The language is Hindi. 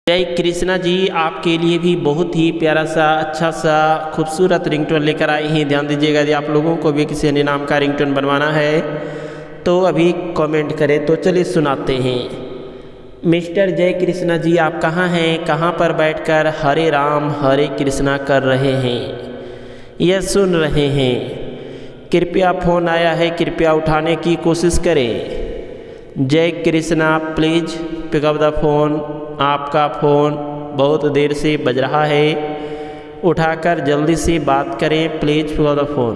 जय कृष्णा जी, आपके लिए भी बहुत ही प्यारा सा अच्छा सा खूबसूरत रिंगटोन लेकर आए हैं। ध्यान दीजिएगा, यदि आप लोगों को भी किसी अन्य नाम का रिंगटोन बनवाना है तो अभी कमेंट करें। तो चलिए सुनाते हैं। मिस्टर जय कृष्णा जी, आप कहाँ हैं? कहाँ पर बैठकर हरे राम हरे कृष्णा कर रहे हैं या सुन रहे हैं? कृपया फ़ोन आया है, कृपया उठाने की कोशिश करें। जय Krishna, please pick up the phone. आपका फ़ोन बहुत देर से बज रहा है, उठाकर जल्दी से बात करें। Please pick up the phone.